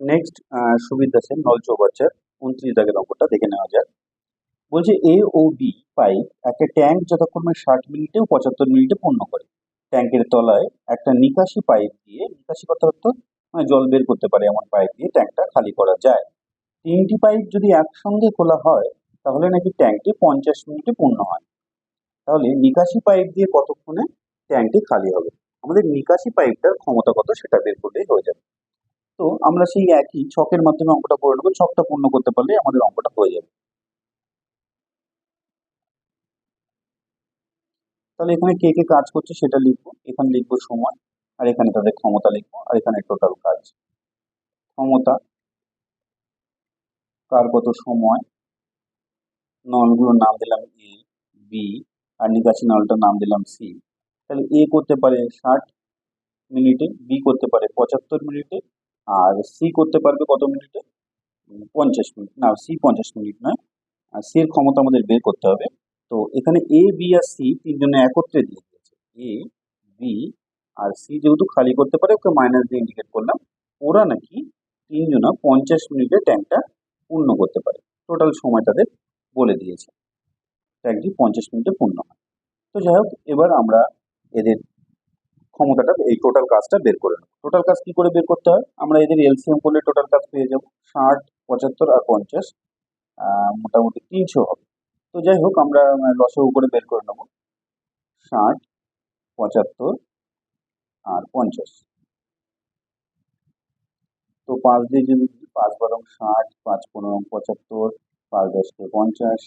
Next সুবিধা আছে নল চৌবাচ্চার 29 দাগের অঙ্কটা দেখে নেওয়া যাক। বলছে এ ও বি পাইপ একটা ট্যাঙ্ক যথাক্রমে 60 মিনিটে ও 75 মিনিটে পূর্ণ করে। ট্যাঙ্কের তলায় একটা নিকাশি পাইপ দিয়ে, নিকাশি কথা অর্থ মানে জল বের করতে পারে এমন পাইপ দিয়ে ট্যাঙ্কটা খালি করা যায়। 3টি পাইপ যদি একসঙ্গে খোলা হয় তাহলে নাকি ট্যাঙ্কটি 50 মিনিটে পূর্ণ হয়। তাহলে নিকাশি পাইপ দিয়ে কতক্ষণে ট্যাঙ্কটি খালি হবে? আমাদের নিকাশি পাইপটার ক্ষমতা কত সেটা বের করলেই হয়ে যাবে। তো আমরা সেই একই ছকের মাধ্যমে অঙ্কটা করে নেবো, ছকটা পূর্ণ করতে পারলে আমাদের অঙ্কটা হয়ে যাবে। তাহলে এখানে কে কে কাজ করছে সেটা লিখবো, এখানে লিখবো সময়, আর এখানে তাদের ক্ষমতা লিখবো, আর এখানে টোটাল কাজ। ক্ষমতা কার কত সময়, নলগুলোর নাম দিলাম এ, বি, আর নিকাশি নলটার নাম দিলাম সি। তাহলে এ করতে পারে 60 মিনিটে, বি করতে পারে 75 মিনিটে, আর সি করতে পারবে কত মিনিটে? 50 মিনিট। না, সি 50 মিনিট নয়, আর সি এর ক্ষমতা আমাদের বের করতে হবে। তো এখানে এ, বি আর সি তিনজনে একত্রে দিয়ে দিয়েছে। এ, বি আর সি যেহেতু খালি করতে পারে ওকে মাইনাস দিয়ে ইন্ডিকেট করলাম। ওরা নাকি তিনজনা 50 মিনিটে ট্যাঙ্কটা পূর্ণ করতে পারে। টোটাল সময় তাদের বলে দিয়েছে, ট্যাঙ্কটি 50 মিনিটে পূর্ণ হয়। তো যাই হোক, এবার আমরা এদের ক্ষমতাটা, এই টোটাল কাজটা বের করে নেব। টোটাল কাজ কি করে বের করতে হয়? আমরা এদের এলসিএম করলে টোটাল কাজ পেয়ে যাবো 60, 75 আর 50, মোটামুটি 300 হবে। তো যাই হোক, আমরা লসাগু করে বের করে নেবো 60, 75 আর 50। তো 5 দিয়ে যদি 5 বারং 60, 5 15 75, 5 10 50,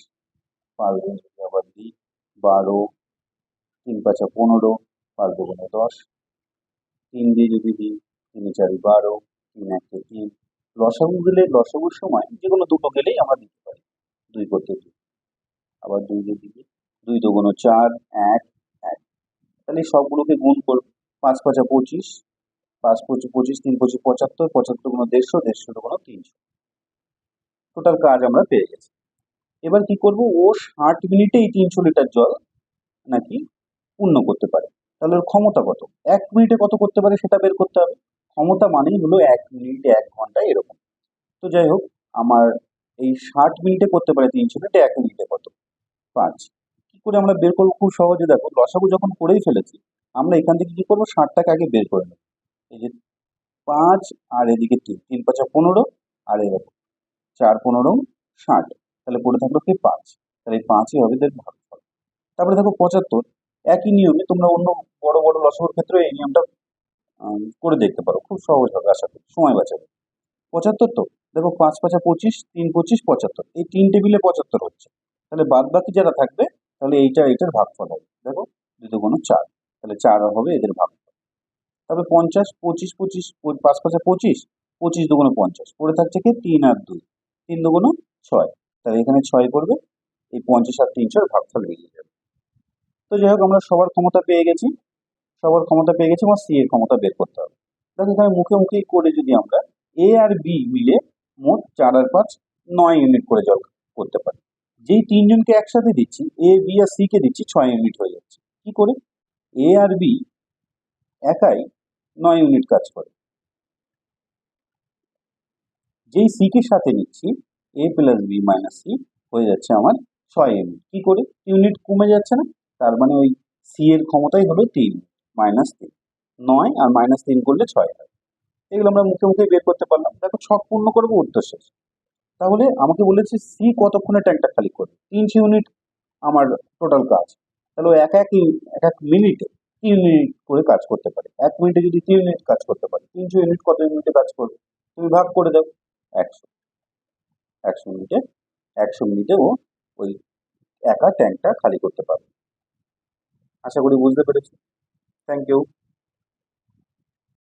5 দিয়ে যদি আবার দিই 12, 3 5 15, 5 2 10, 3 দিয়ে যদি দিই 3 4 12, 3 1 3। লসাগু দিলে লসাগুর সময় যে কোনো দুটো গেলেই আমরা দিতে পারি, 2 করতে 2, আবার 2 দিয়ে দিবি 2 2 4, 1 1। তাহলে সবগুলোকে গুণ করব, 5 5 25, 5 25 25, 3 25 75, 75 গুণ 150, 150 গুণ 300। টোটাল কাজ আমরা পেয়ে গেছি। এবার কি করব, ও 60 মিনিটেই 300 লিটার জল নাকি পূর্ণ করতে পারে। তাহলে ওর ক্ষমতা কত? 1 মিনিটে কত করতে পারে সেটা বের করতে হবে। ক্ষমতা মানেই হলো 1 মিনিটে, 1 ঘন্টায় এরকম। তো যাই হোক, আমার এই 60 মিনিটে করতে পারে 300 লিটার, 1 মিনিটে কত? 5। কি করে আমরা বের করবো? খুব সহজে দেখো, লসাগু যখন করেই ফেলেছি, আমরা এখান থেকে কি করবো, 60টাকে আগে বের করে নেবো। এই যে 5 আর এদিকে 3, 3 5 15, আর এরকম 4 15 60। তাহলে পড়ে থাকলো কি 5। তাহলে এই 5ই হবে এদের ভাগফল। তারপরে দেখো 75, একই নিয়মে তোমরা অন্য বড় বড় লসাগুর ক্ষেত্রে এই নিয়মটা করে দেখতে পারো, খুব সহজ হবে, আশা করি সময় বাঁচাবে। 75, তো দেখো 5 5 25, 3 25 75, এই 3 টেবিলে 75 হচ্ছে। তাহলে বাদ বাকি যারা থাকবে, তাহলে এইটার ভাগফল হবে। দেখো 2 2 4, তাহলে 4 হবে এদের ভাগফল। তারপরে 50, 25 25, 5 5 25, 25 2 50, পড়ে থাকছে কি 3 আর 2, 3 2 6। তাহলে এখানে 6 করবে, এই 50 আর 300 ভাগফল বেরিয়ে যাবে। তো যাই হোক, আমরা সবার ক্ষমতা পেয়ে গেছি, সবার ক্ষমতা পেয়ে গেছি, আমার সি এর ক্ষমতা বের করতে হবে। দেখো এখানে মুখে মুখেই করে যদি আমরা এ আর বি মিলে মোট 4 আর 5 9 ইউনিট করে জল করতে পারি। যেই তিনজনকে একসাথে দিচ্ছি, A B R C K দিচ্ছি, 6 ইউনিট হয়ে যাচ্ছে। কি করে? এ আর বি একাই 9 ইউনিট কাজ করে। যেই সি কে সাথে নিচ্ছি, এ প্লাস বি মাইনাস সি, হয়ে যাচ্ছে আমার 6 ইউনিট। কি করে? ইউনিট কমে যাচ্ছে না? তার মানে ওই সি এর ক্ষমতাই হলো 3 মাইনাস 3, 9 আর মাইনাস 3 করলে 6 হয়। এগুলো আমরা মুখে মুখে বের করতে পারলাম। দেখো ছক পূর্ণ করবো, উত্তর শেষ। তাহলে আমাকে বলেছে সি কতক্ষণে ট্যাঙ্কটা খালি করবে, 300 ইউনিট আমার টোটাল কাজ। তাহলে ও এক এক মিনিটে 3 ইউনিট করে কাজ করতে পারে। 1 মিনিটে যদি 3 ইউনিট কাজ করতে পারে, 300 ইউনিট কত মিনিটে কাজ করবে? তুমি ভাগ করে দাও 100, 100 মিনিটে, 100 মিনিটে ও ওই একা ট্যাঙ্কটা খালি করতে পারবে। আশা করি বুঝতে পেরেছো। Thank you.